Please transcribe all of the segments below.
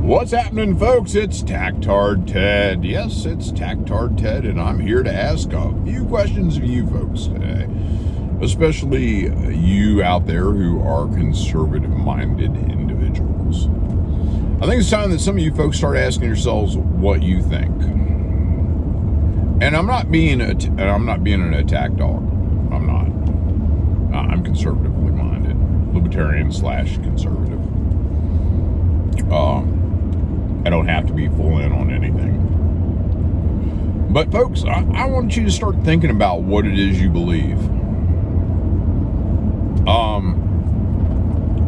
What's happening, folks? It's Tactard Ted. Yes, it's Tactard Ted, and I'm here to ask a few questions of you folks today, especially you out there who are conservative-minded individuals. I think it's time that some of you folks start asking yourselves what you think. And I'm not being an attack dog. I'm not. I'm conservatively minded, libertarian/conservative. I don't have to be full in on anything. But folks, I want you to start thinking about what it is you believe.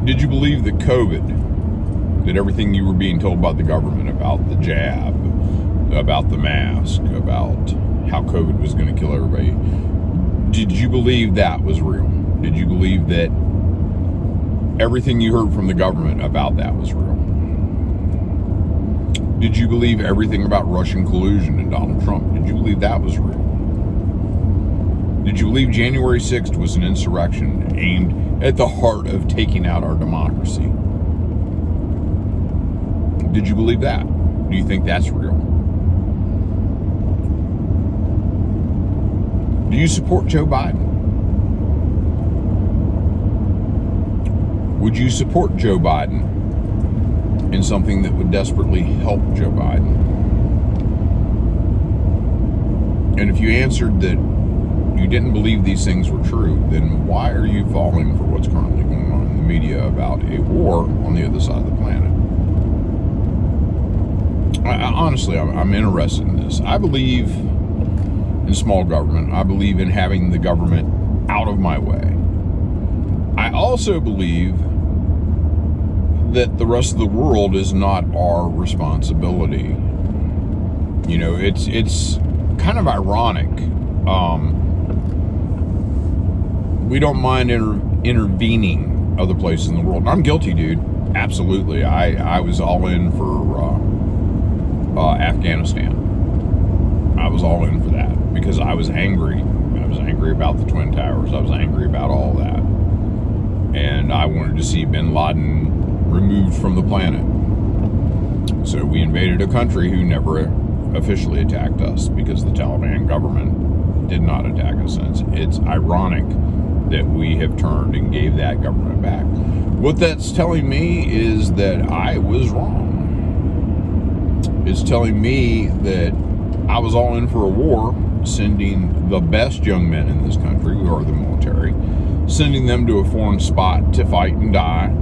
Did you believe that COVID, that everything you were being told by the government about the jab, about the mask, about how COVID was going to kill everybody, did you believe that was real? Did you believe that everything you heard from the government about that was real? Did you believe everything about Russian collusion and Donald Trump? Did you believe that was real? Did you believe January 6th was an insurrection aimed at the heart of taking out our democracy? Did you believe that? Do you think that's real? Do you support Joe Biden? Would you support Joe Biden in something that would desperately help Joe Biden? And if you answered that you didn't believe these things were true, then why are you falling for what's currently going on in the media about a war on the other side of the planet? Honestly, I'm interested in this. I believe in small government. I believe in having the government out of my way. I also believe that the rest of the world is not our responsibility. You know, it's kind of ironic. We don't mind intervening other places in the world. And I'm guilty, dude. Absolutely. I was all in for Afghanistan. I was all in for that because I was angry. I was angry about the Twin Towers. I was angry about all that. And I wanted to see bin Laden removed from the planet. So we invaded a country who never officially attacked us because the Taliban government did not attack us. It's ironic that we have turned and gave that government back. What that's telling me is that I was wrong. It's telling me that I was all in for a war, sending the best young men in this country, who are the military, sending them to a foreign spot to fight and die.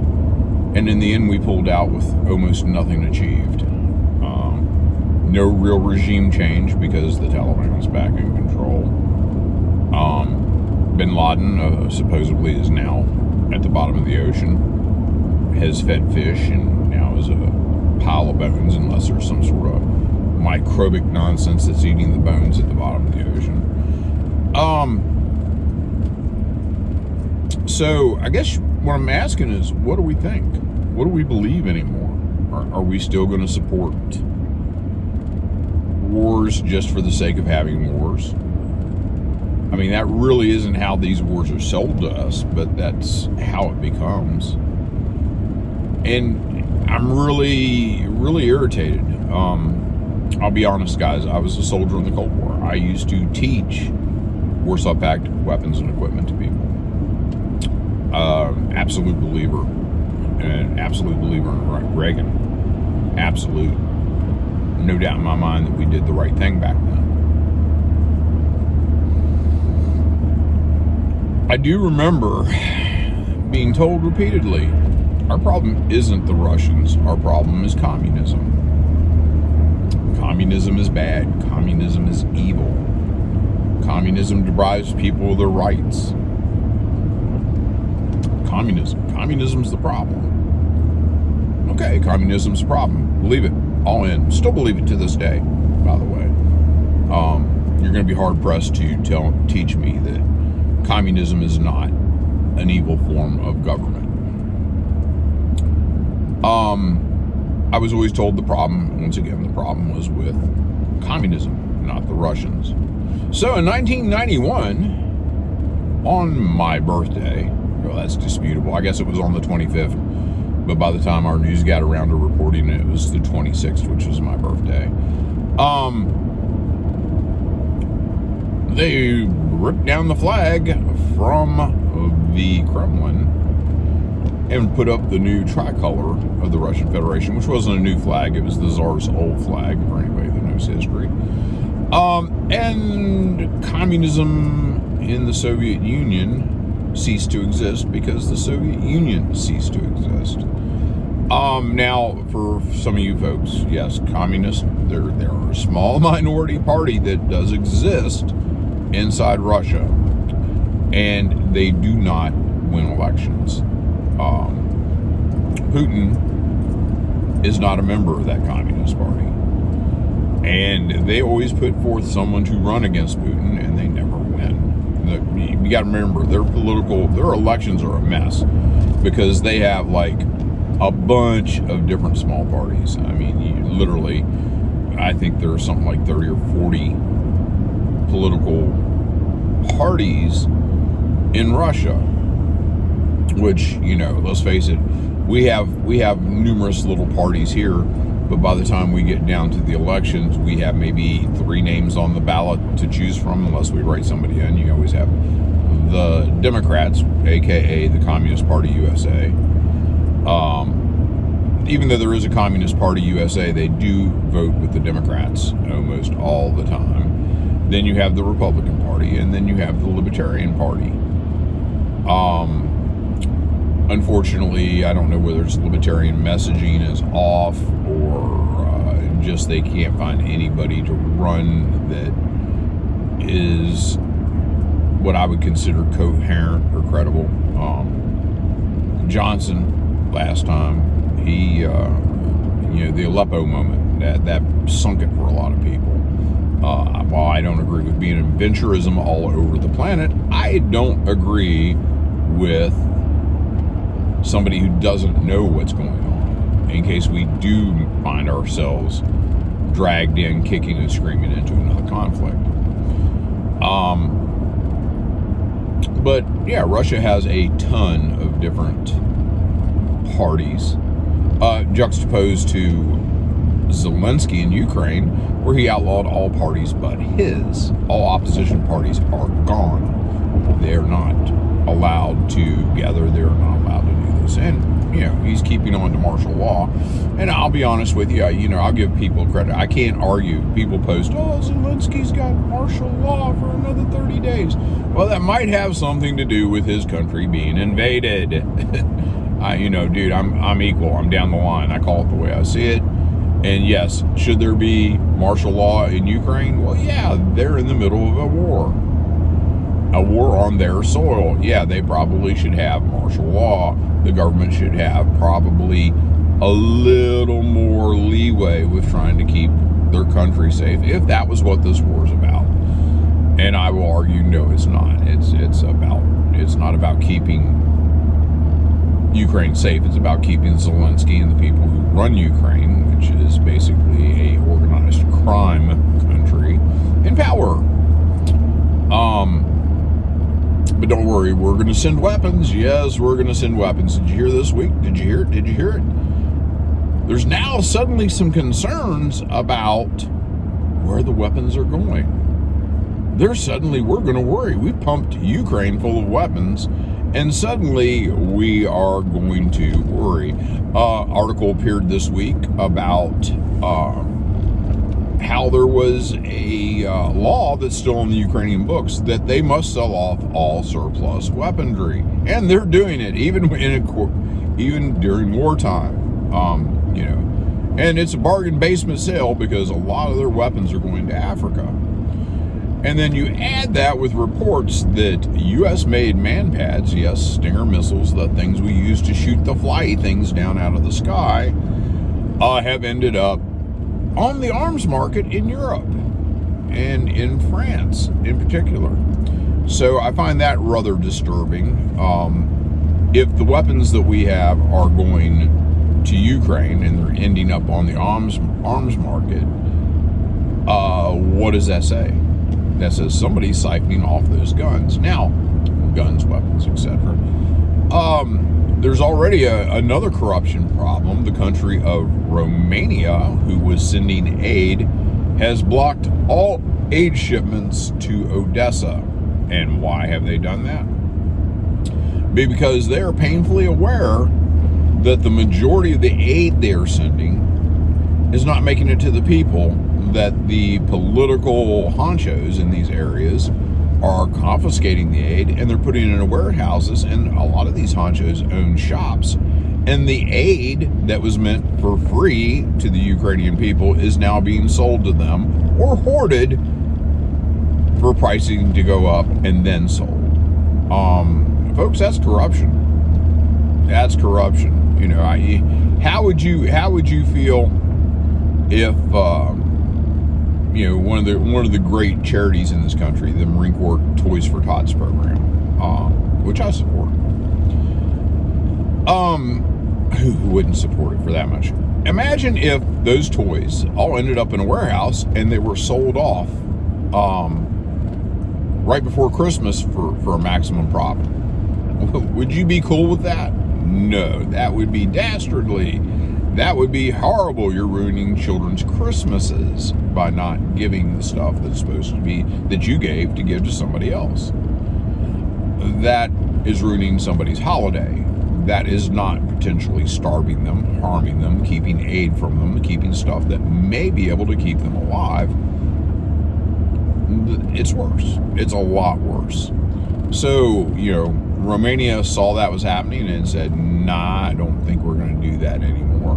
And in the end, we pulled out with almost nothing achieved. No real regime change because the Taliban was back in control. Bin Laden supposedly is now at the bottom of the ocean, has fed fish, and now is a pile of bones, unless there's some sort of microbic nonsense that's eating the bones at the bottom of the ocean. So I guess what I'm asking is, what do we think? What do we believe anymore? Are we still going to support wars just for the sake of having wars? I mean, that really isn't how these wars are sold to us, but that's how it becomes. And I'm really, really irritated. I'll be honest, guys. I was a soldier in the Cold War. I used to teach Warsaw Pact weapons and equipment to people. Absolute believer in Reagan. Absolute. No doubt in my mind that we did the right thing back then. I do remember being told repeatedly, our problem isn't the Russians, our problem is communism. Communism is bad. Communism is evil. Communism deprives people of their rights. Communism's the problem. Okay, communism's the problem. Believe it. All in. Still believe it to this day, by the way. You're going to be hard-pressed to teach me that communism is not an evil form of government. I was always told the problem was with communism, not the Russians. So in 1991, on my birthday, well, that's disputable. I guess it was on the 25th. But by the time our news got around to reporting it, it was the 26th, which was my birthday. They ripped down the flag from the Kremlin and put up the new tricolor of the Russian Federation, which wasn't a new flag. It was the Tsar's old flag, for anybody that knows history. And communism in the Soviet Union ceased to exist because the Soviet Union ceased to exist. Now, for some of you folks, yes, communists, there are a small minority party that does exist inside Russia, and they do not win elections. Putin is not a member of that Communist Party, and they always put forth someone to run against Putin, and they never win. You got to remember, their elections are a mess because they have like a bunch of different small parties. I mean, literally, I think there are something like 30 or 40 political parties in Russia, which, you know, let's face it, we have numerous little parties here, but by the time we get down to the elections, we have maybe 3 names on the ballot to choose from, unless we write somebody in. You always have the Democrats, aka the Communist Party USA. Even though there is a Communist Party USA, they do vote with the Democrats almost all the time. Then you have the Republican Party, and then you have the Libertarian Party. Unfortunately, I don't know whether it's libertarian messaging is off or just they can't find anybody to run that is what I would consider coherent or credible. Johnson, last time, he, the Aleppo moment, that sunk it for a lot of people. While I don't agree with being adventurism all over the planet, I don't agree with somebody who doesn't know what's going on, in case we do find ourselves dragged in, kicking and screaming into another conflict. But yeah, Russia has a ton of different parties, juxtaposed to Zelensky in Ukraine, where he outlawed all parties but his. All opposition parties are gone. They're not allowed to gather. They're not allowed to do this. And, you know, he's keeping on to martial law. And I'll be honest with you, I'll give people credit. I can't argue. People post, oh, Zelensky's got martial law for another 30 days. Well, that might have something to do with his country being invaded. Dude, I'm equal. I'm down the line. I call it the way I see it. And yes, should there be martial law in Ukraine? Well, yeah, they're in the middle of a war on their soil. Yeah, they probably should have martial law. The government should have probably a little more leeway with trying to keep their country safe, if that was what this war is about. And I will argue, no, it's not. It's not about keeping Ukraine safe. It's about keeping Zelensky and the people who run Ukraine, which is basically a organized crime country, in power. But don't worry, we're going to send weapons. Yes, we're going to send weapons. Did you hear this week? Did you hear it? Did you hear it? There's now suddenly some concerns about where the weapons are going. We're going to worry. We pumped Ukraine full of weapons, and suddenly we are going to worry. Article appeared this week about how there was a law that's still in the Ukrainian books that they must sell off all surplus weaponry, and they're doing it even during wartime. And it's a bargain basement sale because a lot of their weapons are going to Africa. And then you add that with reports that U.S.-made man-pads, yes, Stinger missiles, the things we use to shoot the flyy things down out of the sky, have ended up on the arms market in Europe and in France in particular. So I find that rather disturbing. If the weapons that we have are going to Ukraine and they're ending up on the arms market, what does that say? That says somebody's siphoning off those guns. Now, guns, weapons, etc. There's already another corruption problem. The country of Romania, who was sending aid, has blocked all aid shipments to Odessa. And why have they done that? Because they are painfully aware that the majority of the aid they are sending is not making it to the people, that the political honchos in these areas are confiscating the aid and they're putting it in warehouses, and a lot of these honchos own shops, and the aid that was meant for free to the Ukrainian people is now being sold to them or hoarded for pricing to go up and then sold. Folks, that's corruption. That's corruption. You know, how would you feel if you know, one of the great charities in this country, the Marine Corps Toys for Tots program, which I support. Who wouldn't support it for that much? Imagine if those toys all ended up in a warehouse and they were sold off right before Christmas for a maximum profit. Would you be cool with that? No, that would be dastardly. That would be horrible. You're ruining children's Christmases by not giving the stuff that's supposed to be, that you gave to give to somebody else. That is ruining somebody's holiday. That is not potentially starving them, harming them, keeping aid from them, keeping stuff that may be able to keep them alive. It's worse. It's a lot worse. So, you know, Romania saw that was happening and said, nah, I don't think we're going to do that anymore.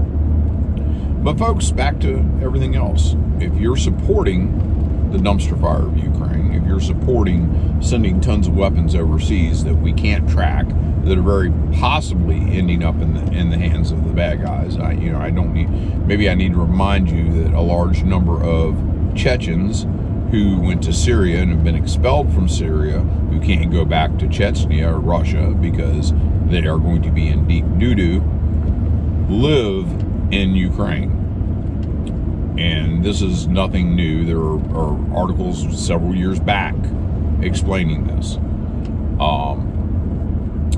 But folks, back to everything else. If you're supporting the dumpster fire of Ukraine, if you're supporting sending tons of weapons overseas that we can't track, that are very possibly ending up in the hands of the bad guys, I need to remind you that a large number of Chechens who went to Syria and have been expelled from Syria, who can't go back to Chechnya or Russia because they are going to be in deep doo-doo, live in Ukraine. And this is nothing new. There are articles several years back explaining this.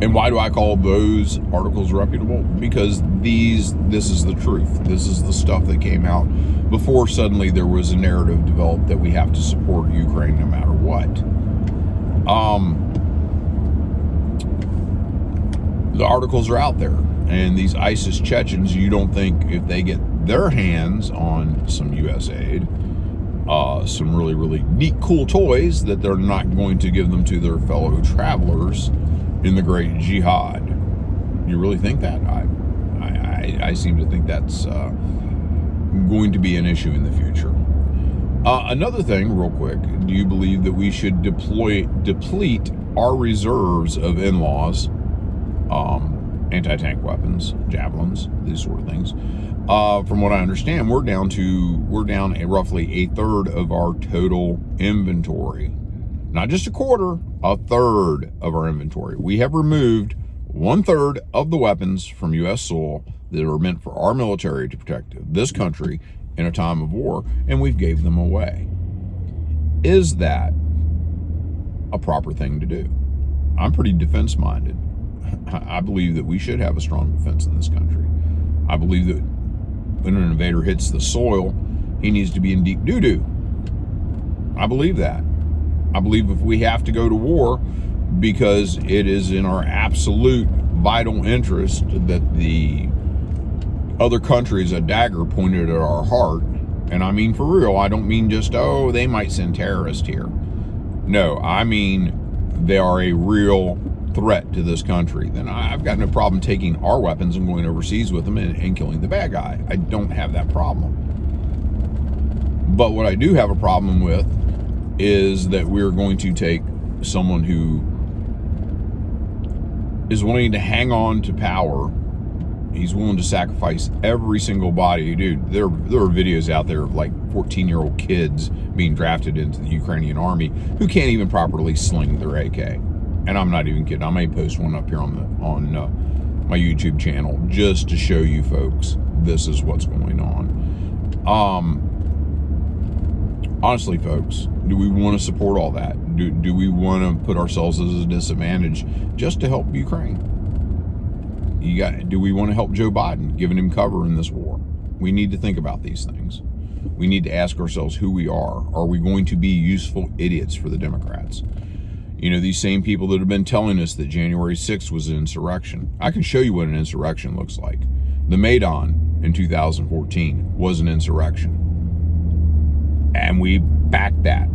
And why do I call those articles reputable? Because this is the truth. This is the stuff that came out before suddenly there was a narrative developed that we have to support Ukraine no matter what. The articles are out there, and these ISIS Chechens, you don't think if they get their hands on some U.S. aid, some really, really neat, cool toys, that they're not going to give them to their fellow travelers in the great jihad. You really think that? I seem to think that's going to be an issue in the future. Another thing, real quick, do you believe that we should deplete our reserves of in-laws, anti-tank weapons, javelins, these sort of things? From what I understand, we're down roughly a third of our total inventory. Not just a quarter, a third of our inventory. We have removed 1/3 of the weapons from U.S. soil that are meant for our military to protect this country in a time of war, and we've gave them away. Is that a proper thing to do? I'm pretty defense-minded. I believe that we should have a strong defense in this country. I believe that when an invader hits the soil, he needs to be in deep doo-doo. I believe that. I believe if we have to go to war because it is in our absolute vital interest that the other country is a dagger pointed at our heart, and I mean for real, I don't mean just, oh, they might send terrorists here. No, I mean they are a real threat to this country, then I've got no problem taking our weapons and going overseas with them and killing the bad guy. I don't have that problem. But what I do have a problem with is that we're going to take someone who is willing to hang on to power. He's willing to sacrifice every single body. Dude, there are videos out there of like 14-year-old kids being drafted into the Ukrainian army who can't even properly sling their AK. And I'm not even kidding. I may post one up here on my YouTube channel just to show you folks this is what's going on. Honestly, folks, do we want to support all that? Do we want to put ourselves at a disadvantage just to help Ukraine? Do we want to help Joe Biden, giving him cover in this war? We need to think about these things. We need to ask ourselves who we are. Are we going to be useful idiots for the Democrats? You know, these same people that have been telling us that January 6th was an insurrection. I can show you what an insurrection looks like. The Maidan in 2014 was an insurrection. And we backed that.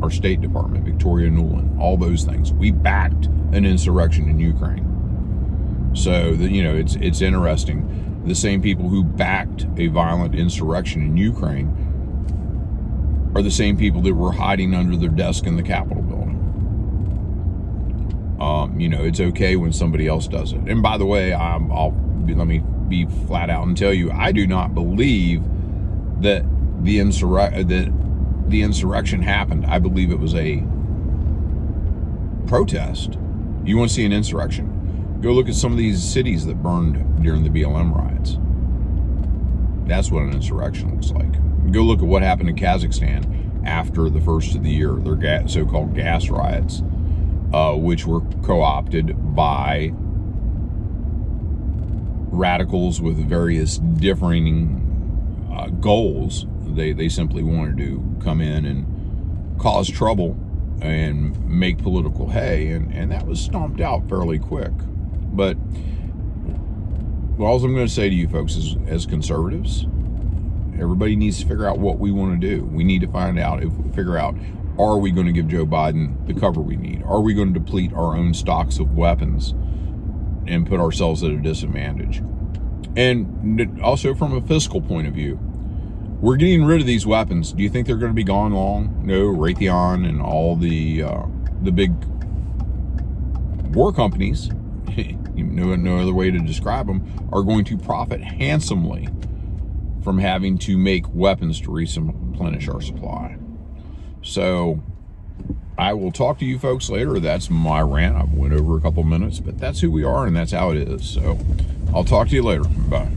Our State Department, Victoria Nuland, all those things. We backed an insurrection in Ukraine. So, it's interesting. The same people who backed a violent insurrection in Ukraine are the same people that were hiding under their desk in the Capitol building. It's okay when somebody else does it. And by the way, let me be flat out and tell you, I do not believe that the insurrection happened. I believe it was a protest. You want to see an insurrection? Go look at some of these cities that burned during the BLM riots. That's what an insurrection looks like. Go look at what happened in Kazakhstan after the first of the year, their so-called gas riots, which were co-opted by radicals with various differing goals. They simply wanted to come in and cause trouble and make political hay, and that was stomped out fairly quick. But all I'm going to say to you folks is, as conservatives, everybody needs to figure out what we want to do. We need to figure out, are we going to give Joe Biden the cover we need? Are we going to deplete our own stocks of weapons and put ourselves at a disadvantage? And also from a fiscal point of view, we're getting rid of these weapons. Do you think they're going to be gone long? No. Raytheon and all the big war companies, no other way to describe them, are going to profit handsomely from having to make weapons to replenish our supply. So I will talk to you folks later. That's my rant. I went over a couple minutes, but that's who we are and that's how it is. So I'll talk to you later. Bye.